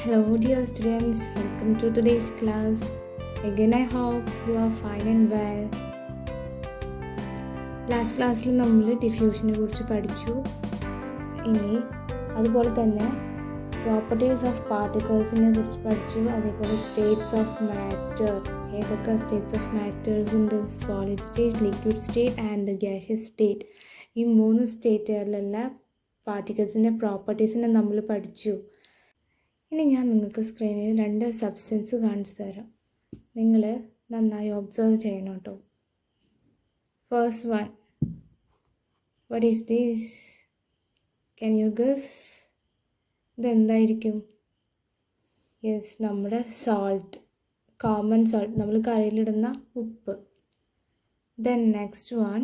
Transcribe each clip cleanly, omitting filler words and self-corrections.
Hello, dear students. Welcome to today's class. Again, I hope you are fine and well. Last ക്ലാസ്സിൽ നമ്മൾ ഡിഫ്യൂഷനെ കുറിച്ച് പഠിച്ചു. ഇനി അതുപോലെ തന്നെ പ്രോപ്പർട്ടീസ് ഓഫ് പാർട്ടിക്കിൾസിനെ കുറിച്ച് പഠിച്ചു. അതേപോലെ സ്റ്റേറ്റ്സ് ഓഫ് മാറ്റർ, ഏതൊക്കെ സ്റ്റേറ്റ്സ് ഓഫ് മാറ്റേഴ്സ് ഉണ്ട്? Solid state, liquid state and gaseous state. ഈ 3 സ്റ്റേറ്റുകളിലുള്ള പാർട്ടിക്കിൾസിൻ്റെ പ്രോപ്പർട്ടീസിനെ നമ്മൾ പഠിച്ചു. ഇനി ഞാൻ നിങ്ങൾക്ക് സ്ക്രീനിൽ 2 സബ്സ്റ്റൻസ് കാണിച്ചു തരാം. നിങ്ങൾ നന്നായി ഒബ്സർവ് ചെയ്യണം കേട്ടോ. First one, what is this? Can you guess? ഇതെന്തായിരിക്കും? യെസ്, നമ്മുടെ സോൾട്ട്, കോമൺ സോൾട്ട്, നമ്മൾ കറിയിലിടുന്ന ഉപ്പ്. Then next one,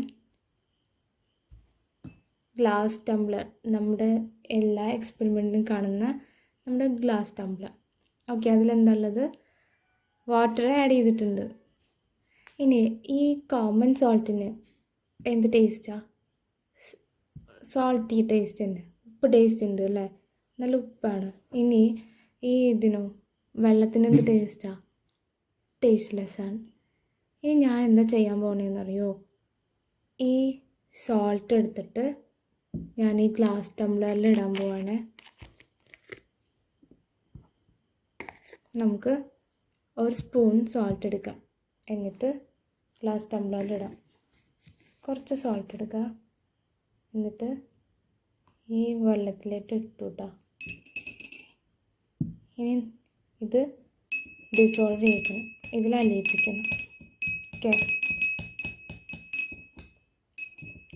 glass tumbler, നമ്മുടെ എല്ലാ എക്സ്പെരിമെൻറ്റിലും കാണുന്ന നമ്മുടെ ഗ്ലാസ് ടംബ്ലർ. ഓക്കെ, അതിലെന്താ ഉള്ളത്? വാട്ടർ ആഡ് ചെയ്തിട്ടുണ്ട്. ഇനി ഈ കോമൺ സോൾട്ടിന് എന്ത് ടേസ്റ്റാണ്? സോൾട്ടി ടേസ്റ്റ് ഉണ്ട്, ഉപ്പ് ടേസ്റ്റ് ഉണ്ട് അല്ലേ? നല്ല ഉപ്പാണ്. ഇനി ഈ ഇതിനോ, വെള്ളത്തിന് എന്ത് ടേസ്റ്റാണ്? ടേസ്റ്റ്ലെസ്സാണ്. ഇനി ഞാൻ എന്താ ചെയ്യാൻ പോകണേന്നറിയോ? ഈ സോൾട്ട് എടുത്തിട്ട് ഞാൻ ഈ ഗ്ലാസ് ടംബ്ലറിൽ ഇടാൻ പോവാണ്. നമുക്ക് ഒരു സ്പൂൺ സോൾട്ട് എടുക്കാം, എന്നിട്ട് ഗ്ലാസ് ടംബ്ലറിലിടാം. കുറച്ച് സോൾട്ട് എടുക്കുക, എന്നിട്ട് ഈ വെള്ളത്തിലേക്ക് ഇട്ടു കേട്ടോ. ഇനി ഇത് ഡിസോൾവ് ചെയ്യിക്കണം, ഇതിൽ അലിയിപ്പിക്കണം. ഓക്കെ,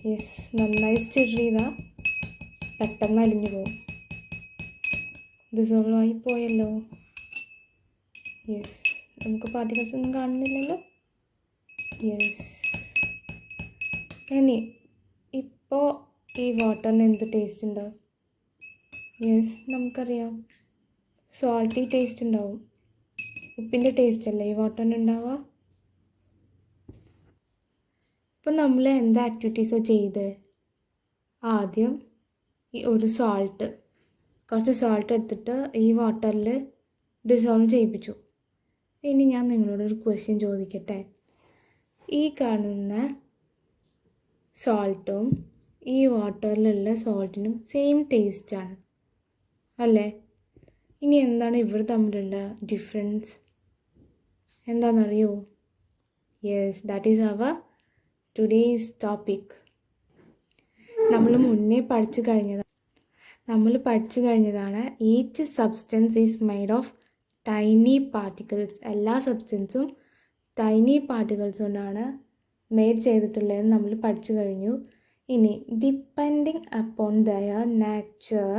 യെസ്, നന്നായി സ്റ്റിർ ചെയ്താൽ പെട്ടെന്ന് അലിഞ്ഞു പോകും. ഡിസോൾവ് ആയി പോയല്ലോ. യെസ്, നമുക്ക് പാർട്ടിക്കിൾസ് ഒന്നും കാണുന്നില്ലല്ലോ. യെസ്, ഇനി ഇപ്പോൾ ഈ വാട്ടറിന് എന്ത് ടേസ്റ്റ് ഉണ്ടാവും? യെസ്, നമുക്കറിയാം, സോൾട്ടി ടേസ്റ്റ് ഉണ്ടാവും. ഉപ്പിൻ്റെ ടേസ്റ്റ് അല്ലേ ഈ വാട്ടറിന് ഉണ്ടാവുക? ഇപ്പം നമ്മൾ എന്ത് ആക്ടിവിറ്റീസാണ് ചെയ്ത്? ആദ്യം ഈ ഒരു സോൾട്ട്, കുറച്ച് സോൾട്ട് എടുത്തിട്ട് ഈ വാട്ടറിൽ ഡിസോൾവ് ചെയ്യിപ്പിച്ചു. ഇനി ഞാൻ നിങ്ങളോടൊരു ക്വസ്റ്റ്യൻ ചോദിക്കട്ടെ. ഈ കാണുന്ന സോൾട്ടും ഈ വാട്ടറിലുള്ള സോൾട്ടിനും സെയിം ടേസ്റ്റാണ് അല്ലേ? ഇനി എന്താണ് ഇവർ തമ്മിലുള്ള ഡിഫറൻസ്? എന്താണെന്നറിയോ? Yes, that is our today's topic. നമ്മൾ മുന്നേ പഠിച്ചു കഴിഞ്ഞതാണ് each substance is made of tiny particles. എല്ലാ സബ്സ്റ്റൻസും ടൈനി പാർട്ടിക്കിൾസ് കൊണ്ടാണ് മെയ്ഡ് ചെയ്തിട്ടുള്ളതെന്ന് നമ്മൾ പഠിച്ചു കഴിഞ്ഞു. ഇനി depending upon their nature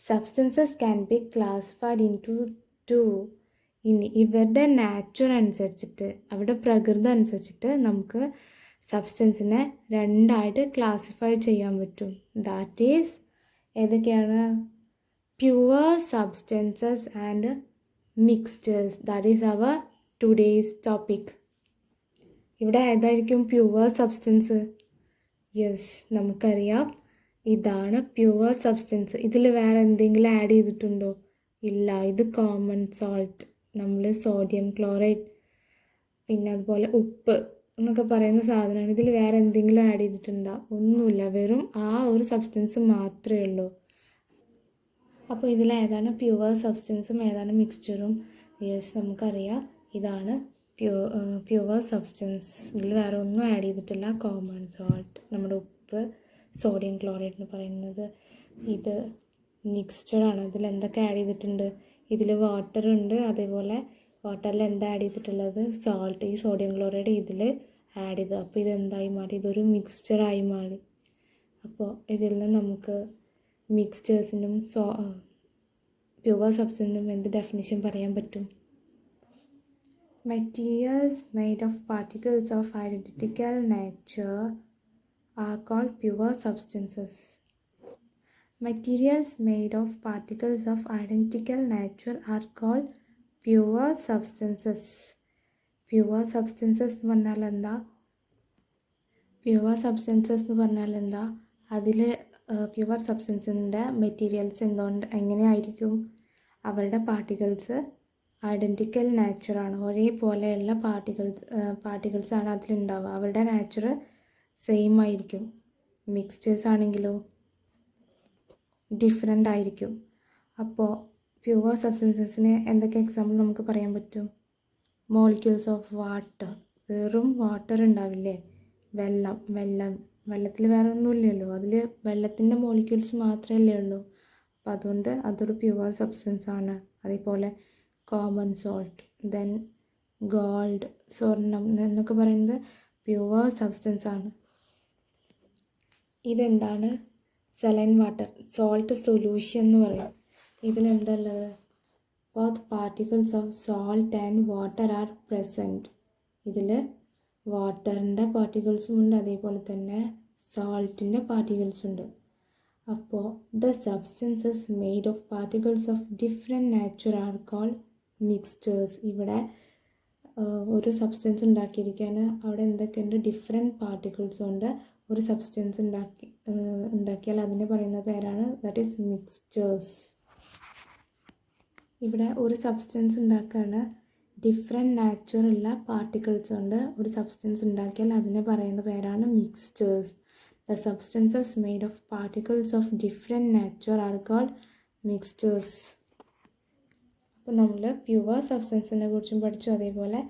substances can be classified in two. ഇനി ഇവരുടെ നാച്ചർ അനുസരിച്ചിട്ട്, അവരുടെ പ്രകൃതി അനുസരിച്ചിട്ട് നമുക്ക് സബ്സ്റ്റൻസിനെ 2ആയിട്ട് ക്ലാസിഫൈ ചെയ്യാൻ പറ്റും. ദാറ്റ് ഈസ് ഏതൊക്കെയാണ്? Pure substances and mixtures. That is our today's topic. ഇവിടെ ഏതായിരിക്കും പ്യുവർ സബ്സ്റ്റൻസ്? യെസ്, നമുക്കറിയാം, ഇതാണ് പ്യുവർ സബ്സ്റ്റൻസ്. ഇതിൽ വേറെ എന്തെങ്കിലും ആഡ് ചെയ്തിട്ടുണ്ടോ? ഇല്ല, ഇത് കോമൺ സോൾട്ട്, നമ്മൾ സോഡിയം ക്ലോറൈഡ്, പിന്നെ അതുപോലെ ഉപ്പ് എന്നൊക്കെ പറയുന്ന സാധനമാണ്. ഇതിൽ വേറെ എന്തെങ്കിലും ആഡ് ചെയ്തിട്ടുണ്ടോ? ഒന്നുമില്ല, വെറും ആ ഒരു സബ്സ്റ്റൻസ് മാത്രമേ ഉള്ളൂ. അപ്പോൾ ഇതിലേതാണ് പ്യുവർ സബ്സ്റ്റൻസും ഏതാണ് മിക്സ്ചറും? യെസ്, നമുക്കറിയാം, ഇതാണ് പ്യുവർ സബ്സ്റ്റൻസ്. ഇതിൽ വേറെ ഒന്നും ആഡ് ചെയ്തിട്ടില്ല. കോമൺ സോൾട്ട്, നമ്മുടെ ഉപ്പ്, സോഡിയം ക്ലോറൈഡ് എന്ന് പറയുന്നത്, ഇത് മിക്സ്ചറാണ്. ഇതിൽ എന്തൊക്കെ ആഡ് ചെയ്തിട്ടുണ്ട്? ഇതിൽ വാട്ടർ ഉണ്ട്, അതേപോലെ വാട്ടറിൽ എന്താ ആഡ് ചെയ്തിട്ടുള്ളത്? സോൾട്ട്. ഈ സോഡിയം ക്ലോറൈഡ് ഇതിൽ ആഡ് ചെയ്തു. അപ്പോൾ ഇതെന്തായി മാറി? ഇതൊരു മിക്സ്ചറായി മാറി. അപ്പോൾ ഇതിൽ നിന്ന് നമുക്ക് മിക്സ്ചേഴ്സിനും പ്യുവർ സബ്സ്റ്റൻസിനും എന്ത് ഡെഫിനിഷൻ പറയാൻ പറ്റും? Materials made of particles of identical nature are called pure substances. Materials made of particles of identical nature are called pure substances. Pure substances എന്ന് പറഞ്ഞാൽ എന്താ? പ്യുവർ സബ്സ്റ്റൻസസ് എന്ന് പറഞ്ഞാൽ എന്താ? അതിൽ പ്യുവർ സബ്സ്റ്റൻസിൻ്റെ മെറ്റീരിയൽസ് എങ്ങനെയായിരിക്കും? അവരുടെ പാർട്ടിക്കിൾസ് ഐഡൻറ്റിക്കൽ നാച്ചറാണ്, ഒരേപോലെയുള്ള പാർട്ടിക്കിൾസാണ് അതിലുണ്ടാവുക. അവരുടെ നാച്ചർ സെയിം ആയിരിക്കും. മിക്സ്ചേഴ്സ് ആണെങ്കിലോ ഡിഫറെൻ്റ് ആയിരിക്കും. അപ്പോൾ പ്യുവർ സബ്സ്റ്റൻസസിന് എന്തൊക്കെ എക്സാമ്പിൾ നമുക്ക് പറയാൻ പറ്റും? മോളിക്യൂൾസ് ഓഫ് വാട്ടർ, വെറും വാട്ടർ ഉണ്ടാവില്ലേ, വെള്ളത്തിൽ വേറെ ഒന്നുമില്ലല്ലോ, അതിൽ വെള്ളത്തിൻ്റെ മോളിക്യൂൾസ് മാത്രമല്ലേ ഉള്ളൂ. അപ്പോൾ അതുകൊണ്ട് അതൊരു പ്യുവർ സബ്സ്റ്റൻസ് ആണ്. അതേപോലെ കോമൺ സോൾട്ട്, ദെൻ ഗോൾഡ്, സ്വർണം എന്നൊക്കെ പറയുന്നത് പ്യുവർ സബ്സ്റ്റൻസ് ആണ്. ഇതെന്താണ്? സെലൈൻ വാട്ടർ, സോൾട്ട് സൊല്യൂഷൻ എന്ന് പറയും. ഇതിലെന്തുള്ളത്? Both particles of salt and water are present. ഇതിൽ വാട്ടറിൻ്റെ പാർട്ടിക്കിൾസും ഉണ്ട്, അതേപോലെ തന്നെ സോൾട്ടിൻ്റെ പാർട്ടിക്കിൾസും ഉണ്ട്. അപ്പോൾ the substances made of particles of different nature are called mixtures. ഇവിടെ ഒരു സബ്സ്റ്റൻസ് ഉണ്ടാക്കിയിരിക്കാൻ അവിടെ എന്തൊക്കെയുണ്ട്? ഡിഫറെൻറ്റ് പാർട്ടിക്കിൾസ് കൊണ്ട് ഒരു സബ്സ്റ്റൻസ് ഉണ്ടാക്കിയാൽ അതിന് പറയുന്ന പേരാണ്, ദാറ്റ് ഈസ് മിക്സ്ചേഴ്സ്. ഇവിടെ ഒരു സബ്സ്റ്റൻസ് ഉണ്ടാക്കാൻ ഡിഫറെൻറ്റ് നാച്ചുറുള്ള പാർട്ടിക്കിൾസ് കൊണ്ട് ഒരു സബ്സ്റ്റൻസ് ഉണ്ടാക്കിയാൽ അതിന് പറയുന്ന പേരാണ് mixtures. The substances made of particles of different nature are called mixtures. അപ്പോൾ നമ്മൾ പ്യുവർ സബ്സ്റ്റൻസിനെ കുറിച്ചും പഠിച്ചു, അതേപോലെ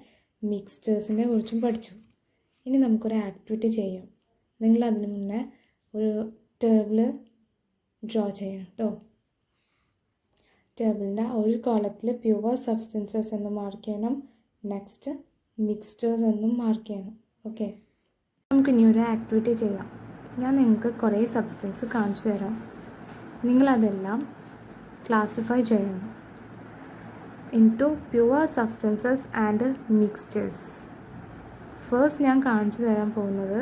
മിക്സ്ചേഴ്സിനെ കുറിച്ചും പഠിച്ചു. ഇനി നമുക്കൊരു ആക്ടിവിറ്റി ചെയ്യാം. നിങ്ങൾ അതിന് മുന്നേ ഒരു ടേബിൾ ഡ്രോ ചെയ്യണം കേട്ടോ. ടേബിളിൻ്റെ ഒരു കോളത്തിൽ പ്യുവർ സബ്സ്റ്റൻസസ് എന്ന് മാർക്ക് ചെയ്യണം, നെക്സ്റ്റ് മിക്സ്ചേഴ്സ് എന്നും മാർക്ക് ചെയ്യണം. ഓക്കെ, നമുക്കിനി ഒരു ആക്ടിവിറ്റി ചെയ്യാം. ഞാൻ നിങ്ങൾക്ക് കുറേ സബ്സ്റ്റൻസ് കാണിച്ചു തരാം. നിങ്ങളതെല്ലാം ക്ലാസിഫൈ ചെയ്യണം into pure substances and mixtures. First ഞാൻ കാണിച്ചു തരാൻ പോകുന്നത്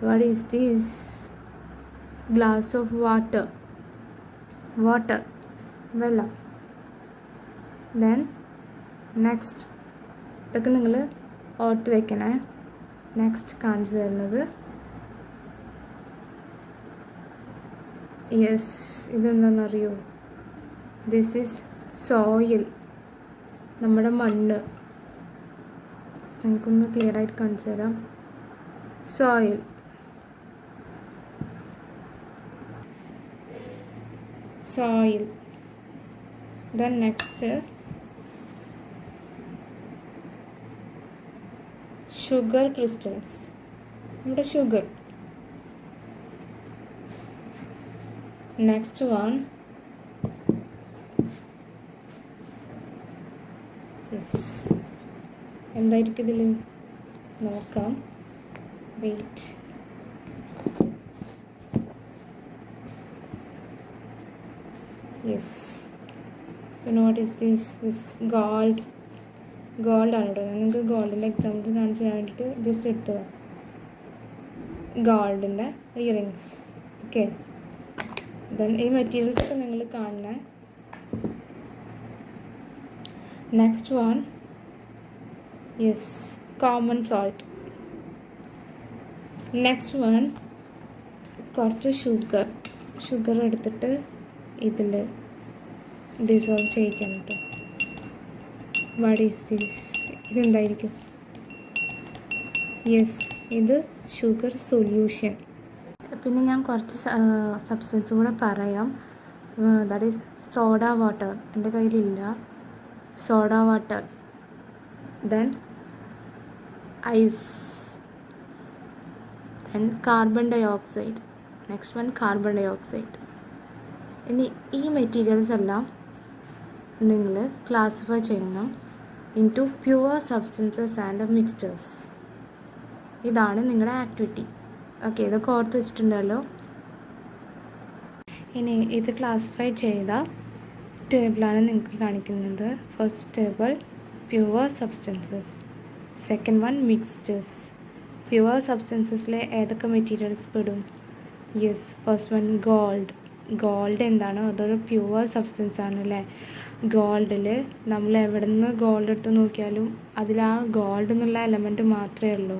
what is this? Glass of water, വെള്ളം. Then next, ഇതൊക്കെ നിങ്ങൾ ഓർത്ത് വെക്കണേ. നെക്സ്റ്റ് കാണിച്ചു തരുന്നത് ഇതെന്താണെന്നറിയോ? ദിസ് ഈസ് സോയിൽ, നമ്മുടെ മണ്ണ്. നമുക്കൊന്ന് ക്ലിയർ ആയിട്ട് കാണിച്ചു തരാം. Soil, then next sugar crystals, നമ്മുടെ sugar. Next one എന്തായിരിക്കും ഇതിൽ നോക്കാം. Wait, what is this? This is gold ആണ് കേട്ടോ. നിങ്ങൾക്ക് ഗോൾഡിൻ്റെ എക്സാമ്പിൾ കാണിച്ചു വേണ്ടിയിട്ട് ജസ്റ്റ് എടുത്തത് ഗോൾഡിൻ്റെ ഇയറിങ്സ്. ഓക്കെ, ദെൻ ഈ മെറ്റീരിയൽസ് ഒക്കെ നിങ്ങൾ കാണണേ. Next one common salt. Next one കുറച്ച് ഷുഗർ എടുത്തിട്ട് ഇതിൽ ഡിസോൾവ് ചെയ്യിക്കണം കേട്ടോ. What is this? ഇതെന്തായിരിക്കും? ഇത് ഷുഗർ സൊല്യൂഷൻ. പിന്നെ ഞാൻ കുറച്ച് സബ്സ്റ്റൻസ് കൂടെ പറയാം. That is soda water. എൻ്റെ കയ്യിലില്ല. Soda water, then ice, then carbon dioxide. Next one carbon dioxide. ഇനി ഈ മെറ്റീരിയൽസ് എല്ലാം നിങ്ങൾ ക്ലാസിഫൈ ചെയ്യണം into pure substances and mixtures. ഇതാണ് നിങ്ങളുടെ ആക്ടിവിറ്റി. ഓക്കെ, ഇതൊക്കെ ഓർത്ത് വെച്ചിട്ടുണ്ടല്ലോ. ഇനി ഇത് ക്ലാസിഫൈ ചെയ്ത ടേബിളാണ് നിങ്ങൾക്ക് കാണിക്കുന്നത്. First table pure substances, second one mixtures. പ്യുവർ സബ്സ്റ്റൻസസിൽ ഏതൊക്കെ മെറ്റീരിയൽസ് പെടും? ഫസ്റ്റ് വൺ ഗോൾഡ് എന്താണ്? അതൊരു പ്യുവർ സബ്സ്റ്റൻസ് ആണ് അല്ലേ. ഗോൾഡിൽ നമ്മൾ എവിടെ നിന്ന് ഗോൾഡ് എടുത്ത് നോക്കിയാലും അതിൽ ആ ഗോൾഡ് എന്നുള്ള എലമെൻറ്റ് മാത്രമേ ഉള്ളൂ.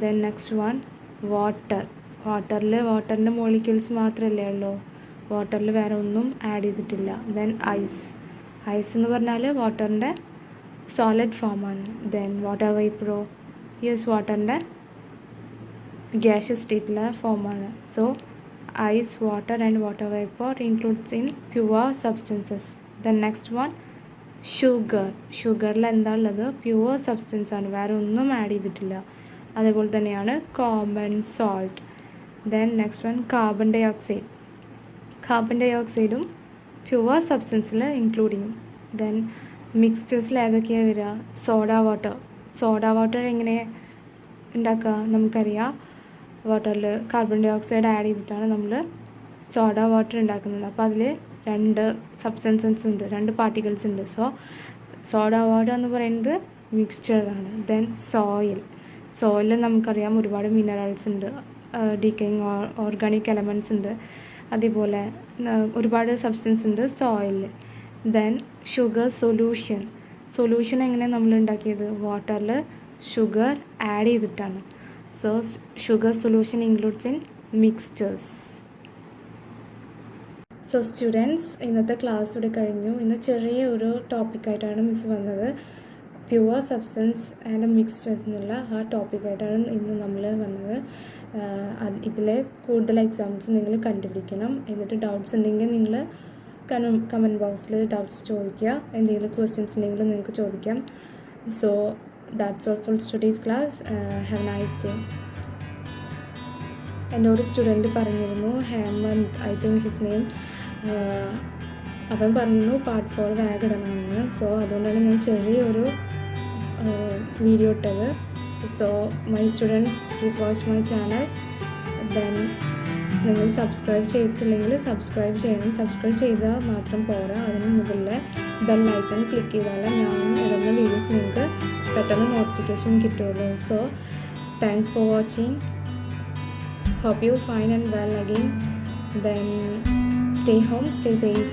Then next one water. വാട്ടറിൻ്റെ മോളിക്യൂൾസ് മാത്രമല്ലേ ഉള്ളൂ, വാട്ടറിൽ വേറെ ഒന്നും ആഡ് ചെയ്തിട്ടില്ല. ദെൻ ഐസ് എന്ന് പറഞ്ഞാൽ വാട്ടറിൻ്റെ സോളിഡ് ഫോമാണ്. ദെൻ വാട്ടർ വേപ്പറോ, യെസ് വാട്ടറിൻ്റെ ഗ്യാഷ്യസ് സ്റ്റേറ്റിലെ ഫോമാണ്. So ice, water and water vapour includes in pure substances. Then next one ഷുഗറിൽ എന്താ ഉള്ളത്, പ്യുവർ സബ്സ്റ്റൻസ് ആണ്, വേറെ ഒന്നും ആഡ് ചെയ്തിട്ടില്ല. അതേപോലെ തന്നെയാണ് common salt. Then next one carbon ഡൈ ഓക്സൈഡും പ്യുവർ സബ്സ്റ്റൻസിൽ ഇൻക്ലൂഡ് ചെയ്യും. ദെൻ മിക്സ്ചേഴ്സിൽ ഏതൊക്കെയാണ് വരിക, സോഡ വാട്ടർ എങ്ങനെ ഉണ്ടാക്കുക നമുക്കറിയാം. വാട്ടറിൽ കാർബൺ ഡൈ ഓക്സൈഡ് ആഡ് ചെയ്തിട്ടാണ് നമ്മൾ സോഡ വാട്ടർ ഉണ്ടാക്കുന്നത്. അപ്പോൾ അതിൽ 2 സബ്സ്റ്റൻസസ് ഉണ്ട്, 2 പാർട്ടിക്കിൾസ് ഉണ്ട്. സോ സോഡ വാട്ടർ എന്ന് പറയുന്നത് മിക്സ്ചറാണ്. ദെൻ സോയിലിൽ നമുക്കറിയാം ഒരുപാട് മിനറൽസ് ഉണ്ട്, ഡീക്കേയിങ് ഓർഗാനിക് എലമെൻറ്റ്സ് ഉണ്ട്, അതേപോലെ ഒരുപാട് സബ്സ്റ്റൻസ് ഉണ്ട് സോയിലിൽ. ദെൻ ഷുഗർ സൊല്യൂഷൻ എങ്ങനെയാണ് നമ്മൾ ഉണ്ടാക്കിയത്, വാട്ടറിൽ ഷുഗർ ആഡ് ചെയ്തിട്ടാണ്. So sugar solution includes in mixtures. So students, ഇന്നത്തെ ക്ലാസ് ഇവിടെ കഴിഞ്ഞു. ഇന്ന് ചെറിയ ഒരു ടോപ്പിക്കായിട്ടാണ് മിസ് വന്നത്. പ്യുവർ സബ്സ്റ്റൻസ് ആൻഡ് മിക്സ്ചേഴ്സ് എന്നുള്ള ആ ടോപ്പിക്കായിട്ടാണ് ഇന്ന് നമ്മൾ വന്നത്. ഇതിൽ കൂടുതൽ എക്സാമ്പിൾസ് നിങ്ങൾ കണ്ടുപിടിക്കണം. എന്നിട്ട് ഡൗട്ട്സ് ഉണ്ടെങ്കിൽ നിങ്ങൾ കമൻറ്റ് ബോക്സിൽ ഡൗട്ട്സ് ചോദിക്കുക. എന്തെങ്കിലും ക്വസ്റ്റ്യൻസ് ഉണ്ടെങ്കിൽ നിങ്ങൾക്ക് ചോദിക്കാം. So that's all for today's class. Have a nice day. എൻ്റെ ഒരു സ്റ്റുഡൻറ്റ് പറഞ്ഞിരുന്നു, Hemant I think his name, അവൻ പറഞ്ഞിരുന്നു പാർട്ട് 4 വേഗിടണമെന്ന്. സോ അതുകൊണ്ടാണ് ഞാൻ ചെറിയൊരു വീഡിയോ ഇട്ടത്. So my students, keep watch my channel. Then നിങ്ങൾ സബ്സ്ക്രൈബ് ചെയ്തിട്ടില്ലെങ്കിൽ സബ്സ്ക്രൈബ് ചെയ്യണം. സബ്സ്ക്രൈബ് ചെയ്താൽ മാത്രം പോരാ, അതിന് മുകളിലെ ബെൽ ഐക്കൺ ക്ലിക്ക് ചെയ്താലേ ഞാൻ ഇടുന്ന വീഡിയോസ് നിങ്ങൾക്ക് പെട്ടെന്ന് നോട്ടിഫിക്കേഷൻ കിട്ടുള്ളൂ. So thanks for watching. Hope you fine and well again. Then stay home, stay safe.